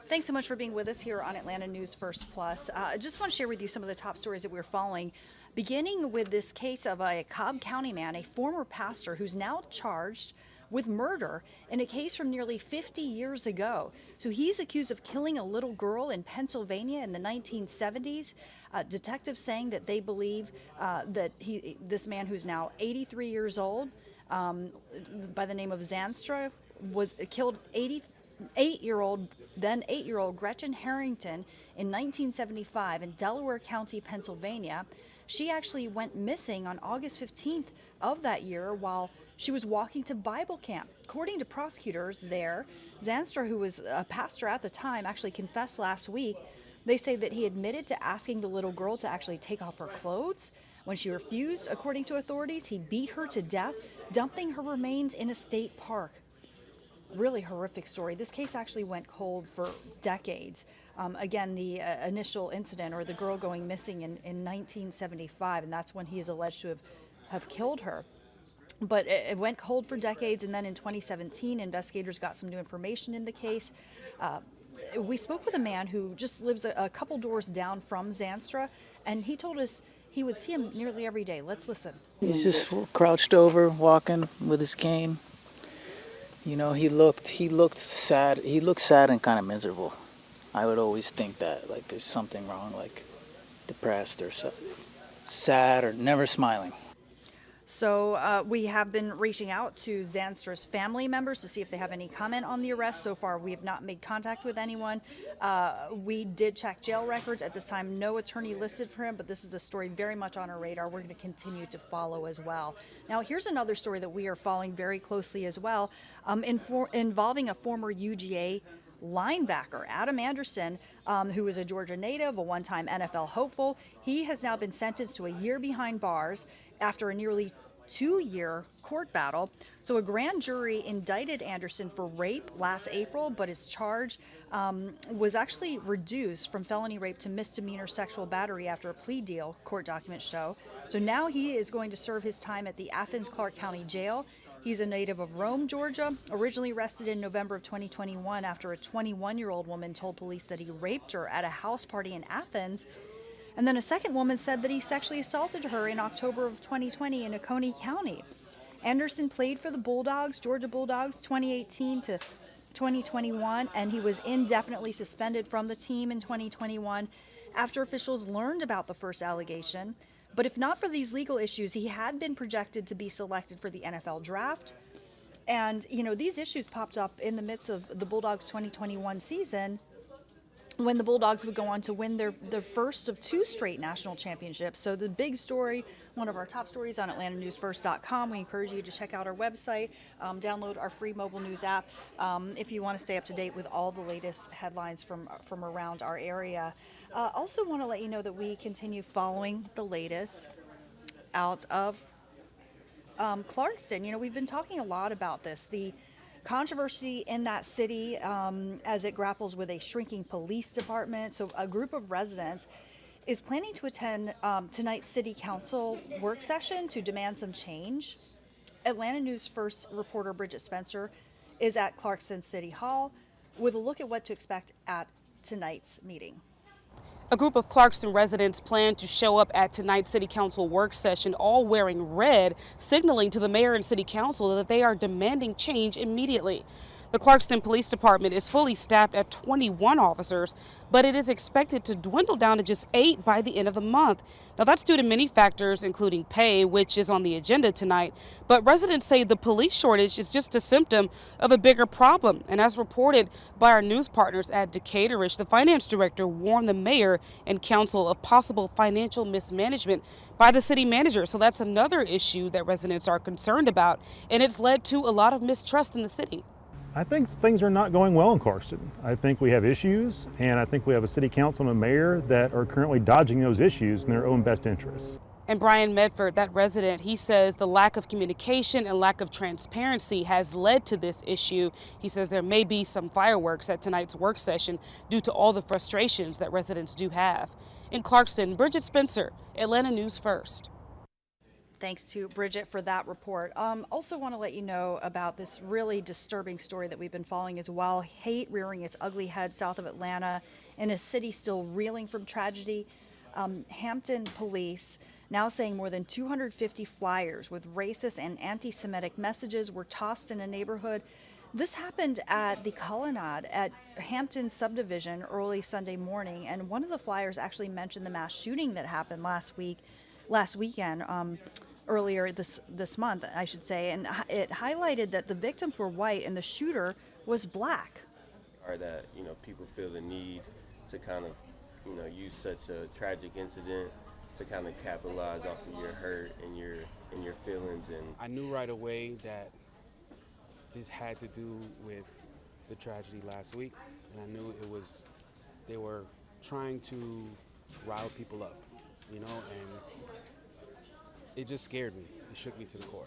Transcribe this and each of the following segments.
Thanks so much for being with us here on Atlanta News First Plus. I just want to share with you some of the top stories that we're following, beginning with this case of a Cobb County man, a former pastor who's now charged with murder in a case from nearly 50 years ago. So he's accused of killing a little girl in Pennsylvania in the 1970s. Detectives saying that they believe that this man, who's now 83 years old, by the name of Zanstra, was killed 8-year-old Gretchen Harrington in 1975 in Delaware County, Pennsylvania. She actually went missing on August 15th of that year while she was walking to Bible camp. According to prosecutors there, Zanstra, who was a pastor at the time, actually confessed last week. They say that he admitted to asking the little girl to actually take off her clothes. When she refused, according to authorities, he beat her to death, dumping her remains in a state park. Really horrific story. This case actually went cold for decades. Again, the initial incident, or the girl going missing in 1975, and that's when he is alleged to have killed her. But it went cold for decades, and then in 2017, investigators got some new information in the case. We spoke with a man who just lives a couple doors down from Zanstra, and he told us he would see him nearly every day. Let's listen. He's just crouched over, walking with his cane. You know, he looked sad. He looked sad and kind of miserable. I would always think that, like, there's something wrong, like depressed or sad or never smiling. So we have been reaching out to Zanstra's family members to see if they have any comment on the arrest. So far, we have not made contact with anyone. We did check jail records. At this time, no attorney listed for him, but this is a story very much on our radar. We're going to continue to follow as well. Now, here's another story that we are following very closely as well, involving a former UGA linebacker, Adam Anderson, who is a Georgia native, a one-time NFL hopeful. He has now been sentenced to a year behind bars after a nearly 2-year court battle. So a grand jury indicted Anderson for rape last April, but his charge was actually reduced from felony rape to misdemeanor sexual battery after a plea deal, court documents show. So now he is going to serve his time at the Athens Clark County Jail. He's a native of Rome, Georgia, originally arrested in November of 2021 after a 21-year-old woman told police that he raped her at a house party in Athens. And then a second woman said that he sexually assaulted her in October of 2020 in Oconee County. Anderson played for the Bulldogs, Georgia Bulldogs, 2018 to 2021, and he was indefinitely suspended from the team in 2021 after officials learned about the first allegation. But if not for these legal issues, he had been projected to be selected for the NFL draft. And, you know, these issues popped up in the midst of the Bulldogs' 2021 season, when the Bulldogs would go on to win their first of 2 straight national championships. So the big story, one of our top stories on AtlantaNewsFirst.com. We encourage you to check out our website, download our free mobile news app if you want to stay up to date with all the latest headlines from around our area. Also want to let you know that we continue following the latest out of Clarkston. You know, we've been talking a lot about this. The controversy in that city as it grapples with a shrinking police department. So a group of residents is planning to attend tonight's city council work session to demand some change. Atlanta News First reporter Bridget Spencer is at Clarkston City Hall with a look at what to expect at tonight's meeting. A group of Clarkston residents plan to show up at tonight's City Council work session, all wearing red, signaling to the mayor and City Council that they are demanding change immediately. The Clarkston Police Department is fully staffed at 21 officers, but it is expected to dwindle down to just 8 by the end of the month. Now, that's due to many factors, including pay, which is on the agenda tonight. But residents say the police shortage is just a symptom of a bigger problem. And as reported by our news partners at Decatur-ish, the finance director warned the mayor and council of possible financial mismanagement by the city manager. So that's another issue that residents are concerned about, and it's led to a lot of mistrust in the city. I think things are not going well in Clarkston. I think we have issues, and I think we have a city council and a mayor that are currently dodging those issues in their own best interests. And Brian Medford, that resident, he says the lack of communication and lack of transparency has led to this issue. He says there may be some fireworks at tonight's work session due to all the frustrations that residents do have. In Clarkston, Bridget Spencer, Atlanta News First. Thanks to Bridget for that report. Also want to let you know about this really disturbing story that we've been following as well. Hate rearing its ugly head south of Atlanta in a city still reeling from tragedy. Hampton police now saying more than 250 flyers with racist and anti-Semitic messages were tossed in a neighborhood. This happened at the Colonnade at Hampton subdivision early Sunday morning, and one of the flyers actually mentioned the mass shooting that happened last weekend, earlier this month, I should say, and it highlighted that the victims were white and the shooter was black. Or that, people feel the need to kind of, use such a tragic incident to kind of capitalize off of your hurt and your feelings. And I knew right away that this had to do with the tragedy last week, and I knew they were trying to rile people up, and it just scared me. It shook me to the core.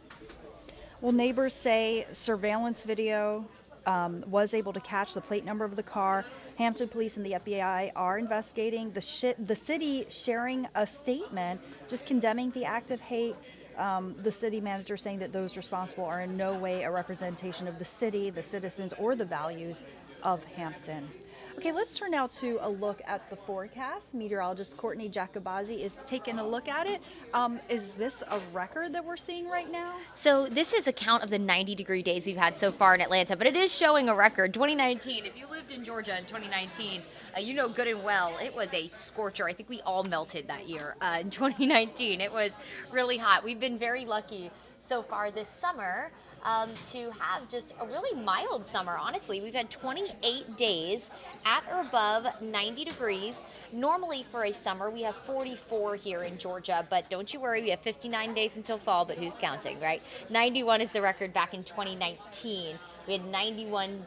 Well, neighbors say surveillance video was able to catch the plate number of the car. Hampton police and the FBI are investigating. The city sharing a statement just condemning the act of hate. The city manager saying that those responsible are in no way a representation of the city, the citizens, or the values of Hampton. Okay, let's turn now to a look at the forecast. Meteorologist Courtney Jacobazzi is taking a look at it. Is this a record that we're seeing right now? So this is a count of the 90-degree days we've had so far in Atlanta, but it is showing a record. 2019, if you lived in Georgia in 2019, you know good and well, it was a scorcher. I think we all melted that year in 2019. It was really hot. We've been very lucky so far this summer to have just a really mild summer. Honestly, we've had 28 days at or above 90 degrees. Normally for a summer, we have 44 here in Georgia, but don't you worry, we have 59 days until fall, but who's counting, right? 91 is the record back in 2019. We had 91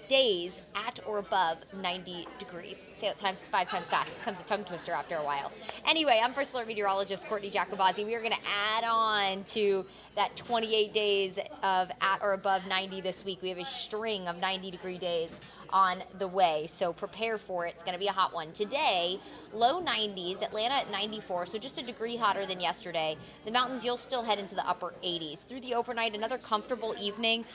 days at or above 90 degrees. Say it 5 times fast. It becomes a tongue twister after a while. Anyway, I'm First Alert Meteorologist Courtney Jacobazzi. We are going to add on to that 28 days of at or above 90 this week. We have a string of 90-degree days on the way, so prepare for it. It's going to be a hot one. Today, low 90s, Atlanta at 94, so just a degree hotter than yesterday. The mountains, you'll still head into the upper 80s. Through the overnight, another comfortable evening.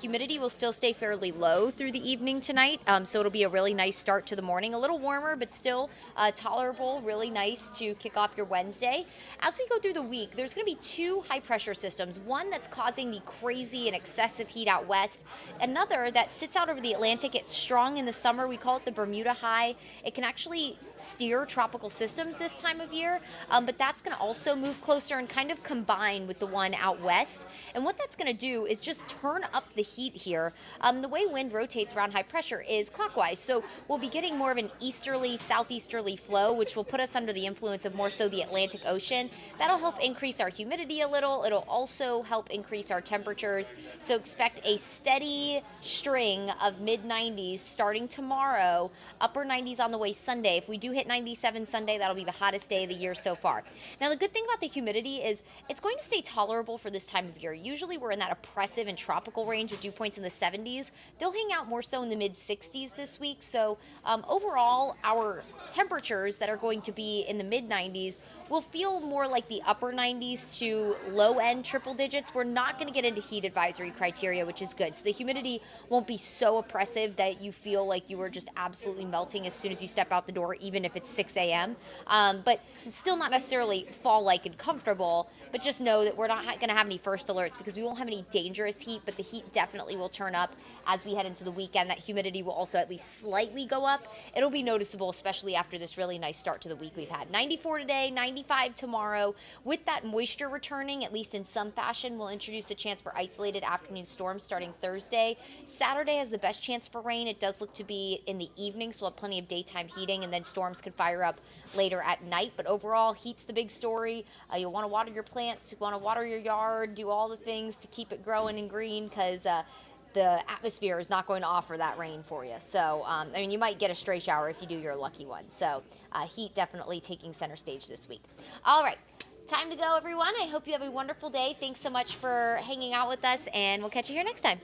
Humidity will still stay fairly low through the evening tonight, so it'll be a really nice start to the morning. A little warmer, but still tolerable, really nice to kick off your Wednesday. As we go through the week, there's going to be 2 high-pressure systems, one that's causing the crazy and excessive heat out west, another that sits out over the Atlantic. It's strong in the summer. We call it the Bermuda High. It can actually steer tropical systems this time of year, but that's going to also move closer and kind of combine with the one out west. And what that's going to do is just turn up the heat here. The way wind rotates around high pressure is clockwise, so we'll be getting more of an easterly, southeasterly flow, which will put us under the influence of more so the Atlantic Ocean. That'll help increase our humidity a little. It'll also help increase our temperatures, so expect a steady string of mid-90s starting tomorrow, upper 90s on the way Sunday. If we do hit 97 Sunday, that'll be the hottest day of the year so far. Now, the good thing about the humidity is it's going to stay tolerable for this time of year. Usually we're in that oppressive and tropical range with dew points in the 70s. They'll hang out more so in the mid-60s this week. So overall, our temperatures that are going to be in the mid-90s will feel more like the upper 90s to low-end triple digits. We're not going to get into heat advisory criteria, which is good. So the humidity won't be so oppressive that you feel like you are just absolutely melting as soon as you step out the door, even if it's 6 a.m. But it's still not necessarily fall-like and comfortable, but just know that we're not going to have any first alerts because we won't have any dangerous heat, but the heat definitely will turn up as we head into the weekend. That humidity will also at least slightly go up. It'll be noticeable, especially after this really nice start to the week we've had. 94 today, 95 tomorrow. With that moisture returning, at least in some fashion, we'll introduce the chance for isolated afternoon storms starting Thursday. Saturday has the best chance for rain. It does look to be in the evening, so we'll have plenty of daytime heating, and then storms could fire up later at night. But overall, heat's the big story. You'll want to water your plants, you want to water your yard, do all the things to keep it growing and green, because the atmosphere is not going to offer that rain for you. So, you might get a stray shower if you do your lucky one. So, heat definitely taking center stage this week. All right, time to go, everyone. I hope you have a wonderful day. Thanks so much for hanging out with us, and we'll catch you here next time.